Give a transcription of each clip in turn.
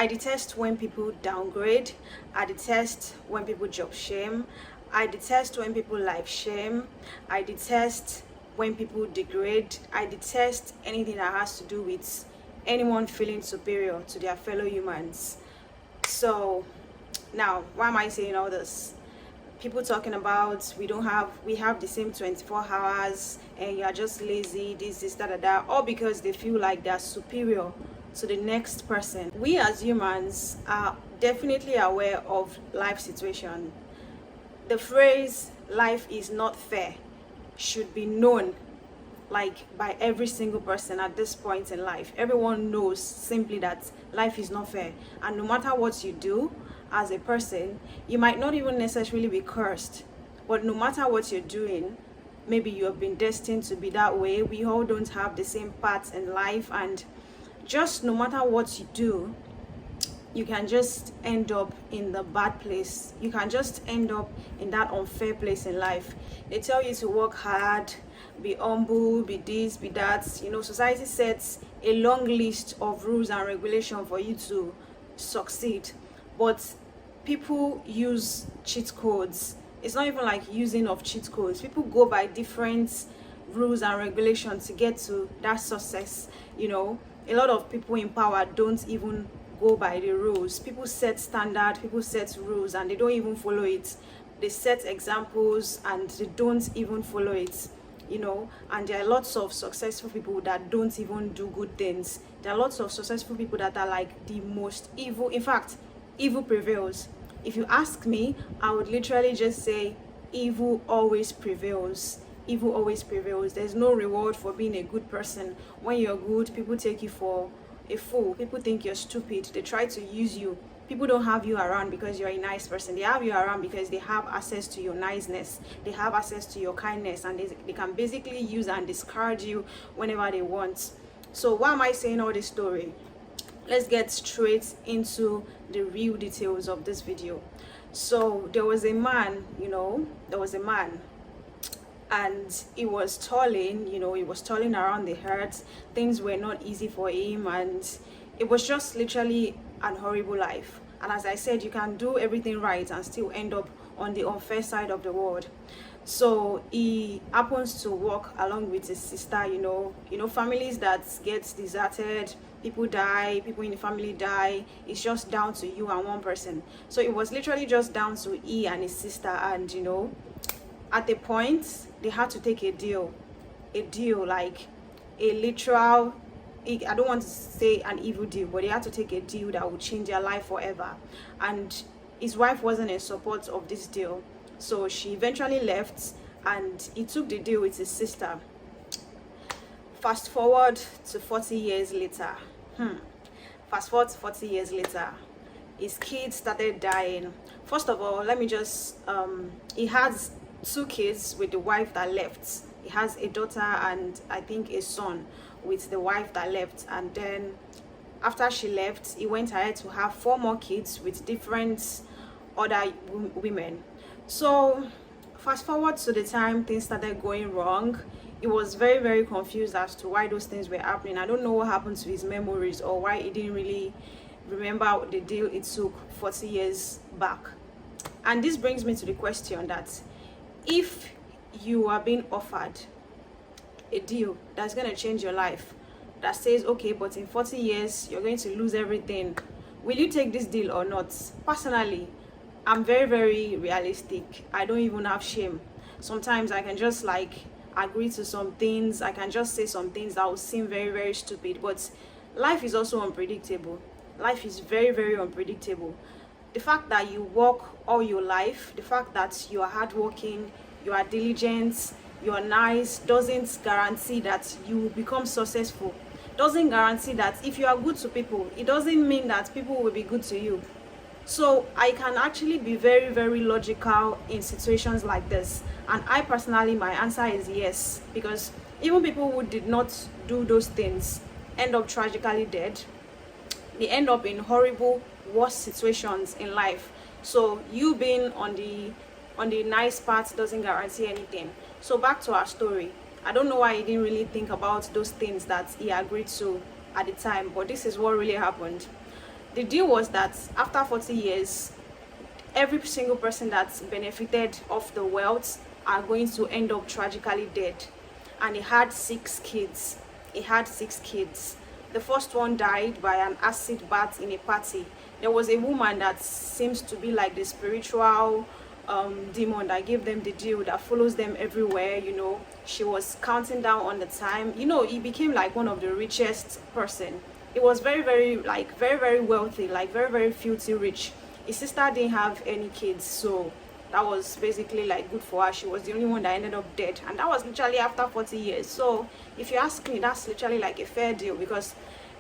I detest when people downgrade. I detest when people job shame. I detest when people life shame. I detest when people degrade. I detest anything that has to do with anyone feeling superior to their fellow humans. So now, why am I saying all this? People talking about we have the same 24 hours and you are just lazy, this that, all because they feel like they're superior to the next person. We as humans are definitely aware of life situation. The phrase life is not fair should be known like by every single person at this point in life. Everyone knows simply that life is not fair, and no matter what you do as a person, you might not even necessarily be cursed, but no matter what you're doing, maybe you have been destined to be that way. We all don't have the same paths in life, and just no matter what you do, you can just end up in the bad place. You can just end up in that unfair place in life. They tell you to work hard, be humble, be this, be that. Society sets a long list of rules and regulations for you to succeed. But people use cheat codes. It's not even like using of cheat codes. People go by different rules and regulations to get to that success. A lot of people in power don't even go by the rules. People set standard, people set rules, and they don't even follow it. They set examples and they don't even follow it. And there are lots of successful people that don't even do good things. There are lots of successful people that are like the most evil. In fact, evil prevails. If you ask me, I would literally just say evil always prevails. Evil always prevails. There's no reward for being a good person. When you're good, people take you for a fool. People think you're stupid. They try to use you. People don't have you around because you're a nice person. They have you around because they have access to your niceness. They have access to your kindness, and they can basically use and discard you whenever they want. So why am I saying all this story? Let's get straight into the real details of this video. So there was a man, and he was toiling, he was toiling around the earth. Things were not easy for him, and it was just literally an horrible life. And as I said, you can do everything right and still end up on the unfair side of the world. So he happens to walk along with his sister. Families that get deserted, people die, people in the family die. It's just down to you and one person. So it was literally just down to he and his sister, and at the point they had to take a deal, like a literal, I don't want to say an evil deal, but they had to take a deal that would change their life forever. And his wife wasn't in support of this deal, so she eventually left, and he took the deal with his sister. Fast forward to 40 years later. Fast forward to 40 years later, his kids started dying. First of all, let me just he has 2 kids with the wife that left. He has a daughter and I think a son with the wife that left. And then after she left, he went ahead to have 4 more kids with different other women. So fast forward to the time things started going wrong. He was very, very confused as to why those things were happening. I don't know what happened to his memories, or why he didn't really remember the deal it took 40 years back. And this brings me to the question that if you are being offered a deal that's going to change your life, that says, okay, but in 40 years you're going to lose everything, will you take this deal or not? Personally, I'm very, very realistic. I don't even have shame. Sometimes I can just agree to some things. I can just say some things that will seem very, very stupid. But life is also unpredictable. Life is very, very unpredictable. The fact that you work all your life, the fact that you are hardworking, you are diligent, you are nice, doesn't guarantee that you will become successful. Doesn't guarantee that if you are good to people, it doesn't mean that people will be good to you. So I can actually be very, very logical in situations like this. And I personally, my answer is yes. Because even people who did not do those things end up tragically dead. They end up in horrible, worse situations in life. So you being on the nice part doesn't guarantee anything. So back to our story. I don't know why he didn't really think about those things that he agreed to at the time, but this is what really happened. The deal was that after 40 years, every single person that's benefited of the wealth are going to end up tragically dead. And he had 6 kids. He had 6 kids. The first one died by an acid bath in a party. There was a woman that seems to be like the spiritual demon that gave them the deal, that follows them everywhere. She was counting down on the time. He became like one of the richest person. He was very, very, like very, very wealthy, like very, very filthy rich. His sister didn't have any kids, so that was basically like good for her. She was the only one that ended up dead, and that was literally after 40 years. So if you ask me, that's literally like a fair deal, because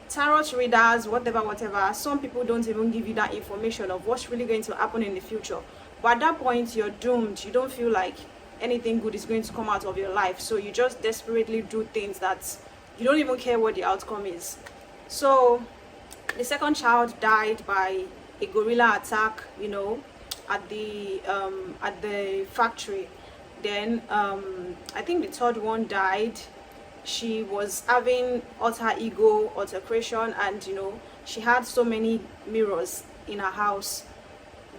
tarot readers, whatever, some people don't even give you that information of what's really going to happen in the future. But at that point, you're doomed. You don't feel like anything good is going to come out of your life, so you just desperately do things that you don't even care what the outcome is. So the second child died by a gorilla attack, at the factory. Then I think the third one died. She was having alter ego altercation, and she had so many mirrors in her house.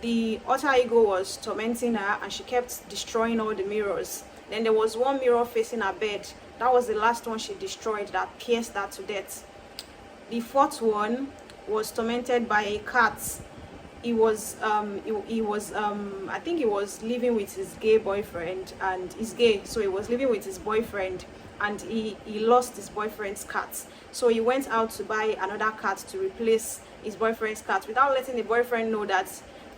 The alter ego was tormenting her, and she kept destroying all the mirrors. Then there was one mirror facing her bed. That was the last one she destroyed, that pierced her to death. The fourth one was tormented by a cat. He was I think he was living with his gay boyfriend, and he's gay, so he was living with his boyfriend, and he lost his boyfriend's cat. So he went out to buy another cat to replace his boyfriend's cat, without letting the boyfriend know that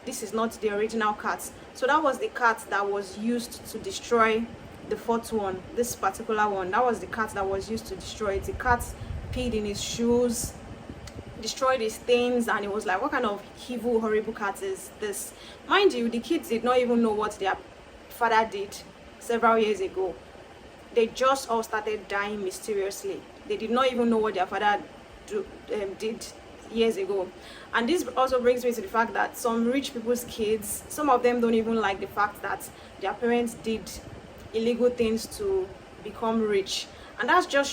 this is not the original cat. So that was the cat that was used to destroy the fourth one. This particular one, that was the cat that was used to destroy it. The cat peed in his shoes, destroyed his things, and it was like, what kind of evil, horrible cat is this? Mind you, the kids did not even know what their father did several years ago. They just all started dying mysteriously. They did not even know what their father did years ago. And this also brings me to the fact that some rich people's kids, some of them don't even like the fact that their parents did illegal things to become rich. And that just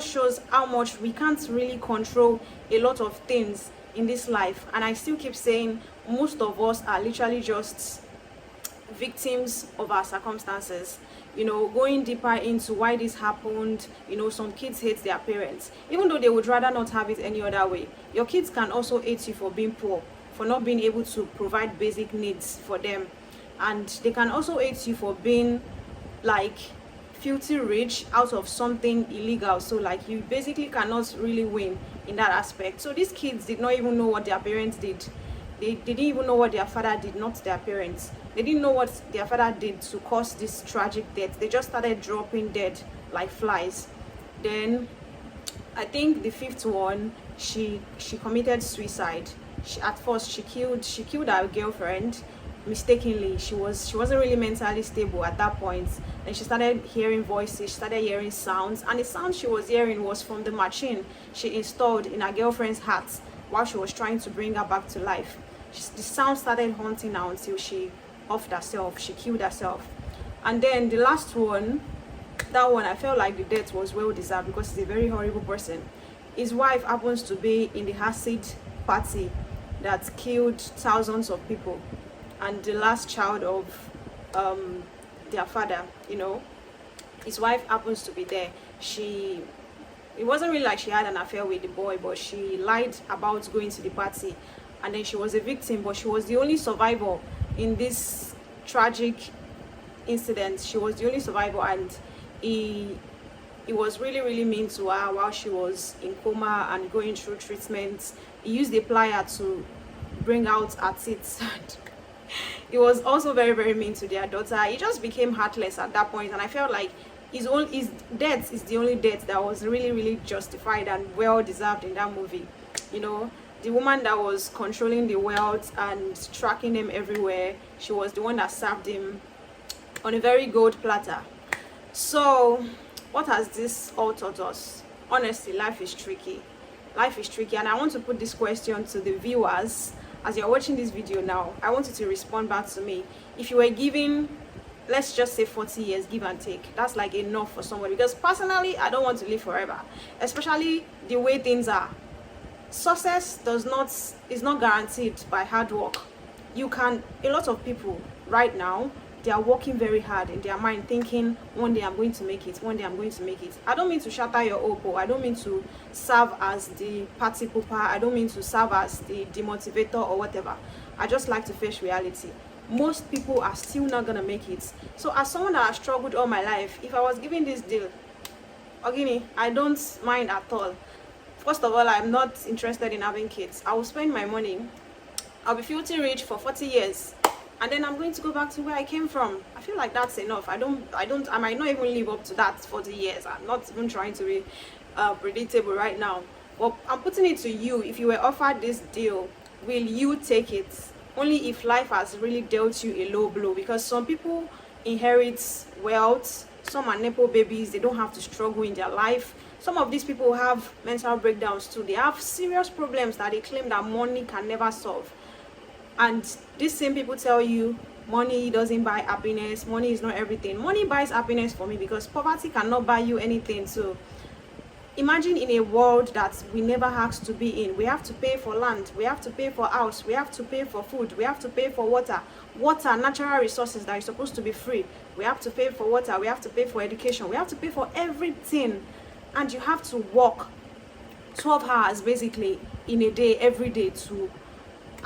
shows how much we can't really control a lot of things in this life. And I still keep saying, most of us are literally just victims of our circumstances. Going deeper into why this happened, some kids hate their parents, even though they would rather not have it any other way. Your kids can also hate you for being poor, for not being able to provide basic needs for them. And they can also hate you for being like filthy rich out of something illegal. So like, you basically cannot really win in that aspect. So these kids did not even know what their parents did. They didn't even know what their father did, not their parents. They didn't know what their father did to cause this tragic death. They just started dropping dead like flies. Then I think the fifth one, she committed suicide. At first she killed her girlfriend mistakenly. She wasn't really mentally stable at that point. Then she started hearing voices, she started hearing sounds, and the sound she was hearing was from the machine she installed in her girlfriend's heart while she was trying to bring her back to life. The sound started haunting her until she offed herself. She killed herself. And then the last one, that one, I felt like the death was well deserved, because he's a very horrible person. His wife happens to be in the acid party that killed thousands of people, and the last child of their father, his wife happens to be there. It wasn't really like she had an affair with the boy, but she lied about going to the party, and then she was a victim, but she was the only survivor in this tragic incident. She was the only survivor, and he was really, really mean to her while she was in coma and going through treatment. He used a plier to bring out her teeth. He was also very, very mean to their daughter. He just became heartless at that point, and I felt like his death is the only death that was really, really justified and well deserved in that movie. The woman that was controlling the wealth and tracking them everywhere, she was the one that served him on a very gold platter. So what has this all taught us? Honestly, life is tricky. Life is tricky, and I want to put this question to the viewers. As you're watching this video now, I want you to respond back to me. If you were given, let's just say 40 years, give and take, that's like enough for somebody, because personally I don't want to live forever, especially the way things are. Success is not guaranteed by hard work. A lot of people right now, they are working very hard in their mind, thinking one day I'm going to make it, one day I'm going to make it. I don't mean to shatter your hope, or I don't mean to serve as the party pooper, I don't mean to serve as the demotivator or whatever. I just like to face reality. Most people are still not gonna make it. So as someone that has struggled all my life, if I was given this deal, Ogini, I don't mind at all. First of all, I'm not interested in having kids. I will spend my money, I'll be filthy rich for 40 years, and then I'm going to go back to where I came from. I feel like that's enough. I might not even live up to that 40 years. I'm not even trying to be predictable right now. But I'm putting it to you, if you were offered this deal, will you take it? Only if life has really dealt you a low blow, because some people inherit wealth, some are nepo babies, they don't have to struggle in their life. Some of these people have mental breakdowns too. They have serious problems that they claim that money can never solve. And these same people tell you money doesn't buy happiness, money is not everything. Money buys happiness for me, because poverty cannot buy you anything. So imagine in a world that we never asked to be in. We have to pay for land, we have to pay for house, we have to pay for food, we have to pay for water, natural resources that is supposed to be free. We have to pay for water, we have to pay for education, we have to pay for everything. And you have to work 12 hours basically in a day, every day, to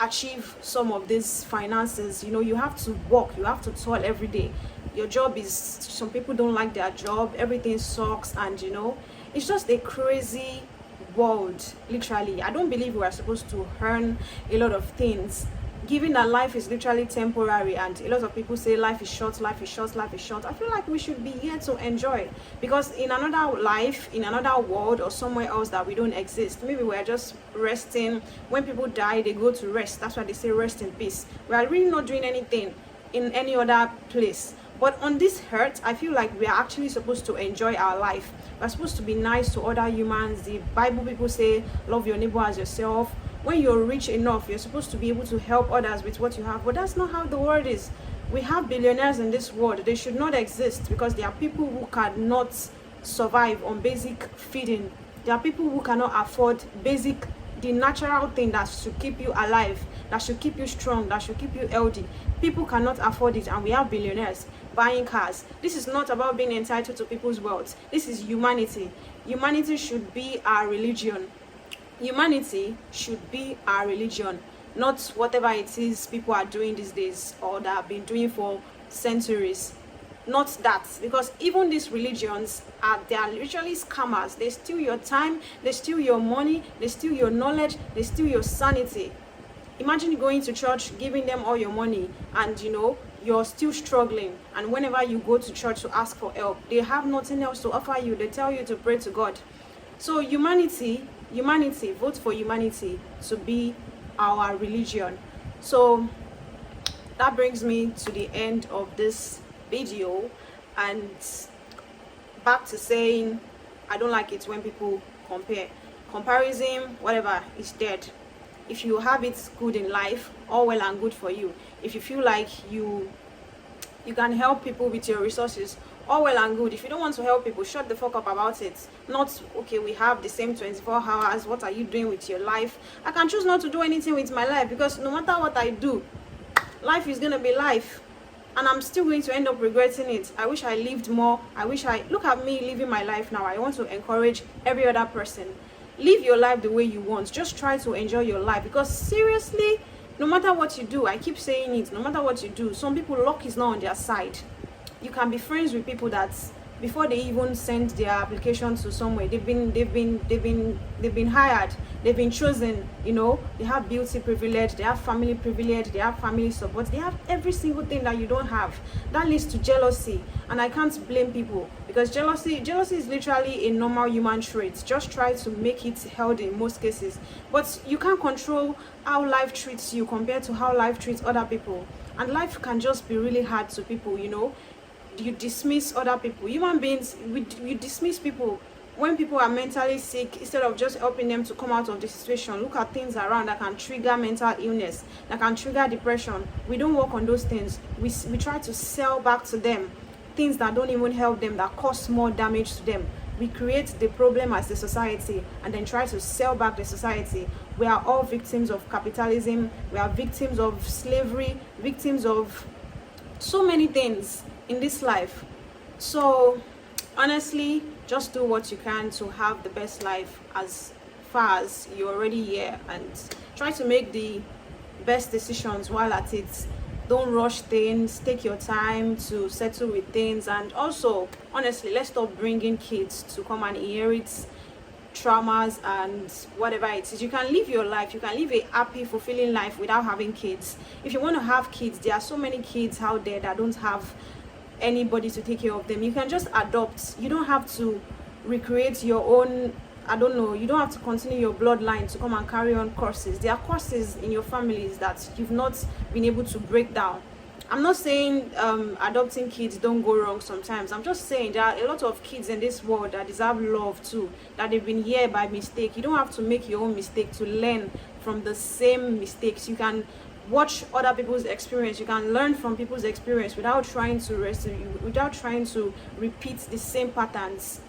achieve some of these finances. You know, you have to work, you have to toil every day. Your job is, some people don't like their job, everything sucks, and you know, it's just a crazy world, literally. I don't believe we are supposed to earn a lot of things, given that life is literally temporary. And a lot of people say life is short, life is short, life is short. I feel like we should be here to enjoy, because in another life, in another world, or somewhere else that we don't exist, maybe we're just resting. When people die, they go to rest. That's why they say rest in peace. We are really not doing anything in any other place. But on this earth, I feel like we are actually supposed to enjoy our life. We're supposed to be nice to other humans. The Bible people say love your neighbor as yourself. When you're rich enough, you're supposed to be able to help others with what you have. But that's not how the world is. We have billionaires in this world. They should not exist, because there are people who cannot survive on basic feeding. There are people who cannot afford the natural thing that should keep you alive, that should keep you strong, that should keep you healthy. People cannot afford it, and we have billionaires buying cars. This is not about being entitled to people's wealth. This is humanity. Humanity should be our religion. Humanity should be our religion, not whatever it is people are doing these days, or that have been doing for centuries. Not that, because even these religions they are literally scammers. They steal your time, they steal your money, they steal your knowledge, they steal your sanity. Imagine going to church, giving them all your money, and you know, you're still struggling. And whenever you go to church to ask for help, they have nothing else to offer you. They tell you to pray to God. So humanity, vote for humanity to be our religion. So that brings me to the end of this video, and back to saying I don't like it when people compare. Comparison, whatever, is dead. If you have it good in life, all well and good for you. If you feel like you can help people with your resources, all well and good. If you don't want to help people, shut the fuck up about it. Not, okay, we have the same 24 hours, what are you doing with your life? I can choose not to do anything with my life, because no matter what I do, life is gonna be life, and I'm still going to end up regretting it. I wish I lived more. Look at me living my life now. I want to encourage every other person, live your life the way you want. Just try to enjoy your life, because seriously, no matter what you do, I keep saying it, no matter what you do, some people, luck is not on their side. You can be friends with people that before they even send their application to somewhere, they've been hired, they've been chosen. You know, they have beauty privilege, they have family privilege, they have family support, they have every single thing that you don't have. That leads to jealousy, and I can't blame people, because jealousy is literally a normal human trait. Just try to make it healthy in most cases, but you can't control how life treats you compared to how life treats other people. And life can just be really hard to people. You know, you dismiss other people, human beings. You dismiss people when people are mentally sick, instead of just helping them to come out of the situation. Look at things around that can trigger mental illness, that can trigger depression. We don't work on those things. We try to sell back to them things that don't even help them, that cause more damage to them. we create the problem as the society and then try to sell back the society. We are all victims of capitalism, we are victims of slavery, victims of so many things in this life. So honestly, just do what you can to have the best life as far as you're already here, and try to make the best decisions while at it. Don't rush things, take your time to settle with things. And also, honestly, let's stop bringing kids to come and inherit traumas and whatever it is. You can live your life, you can live a happy, fulfilling life without having kids. If you want to have kids, there are so many kids out there that don't have anybody to take care of them. You can just adopt. You don't have to recreate your own, I don't know, you don't have to continue your bloodline to come and carry on curses. There are curses in your families that you've not been able to break down. I'm not saying adopting kids don't go wrong sometimes. I'm just saying there are a lot of kids in this world that deserve love too, that they've been here by mistake. You don't have to make your own mistake to learn from the same mistakes. You can watch other people's experience, you can learn from people's experience without trying to repeat the same patterns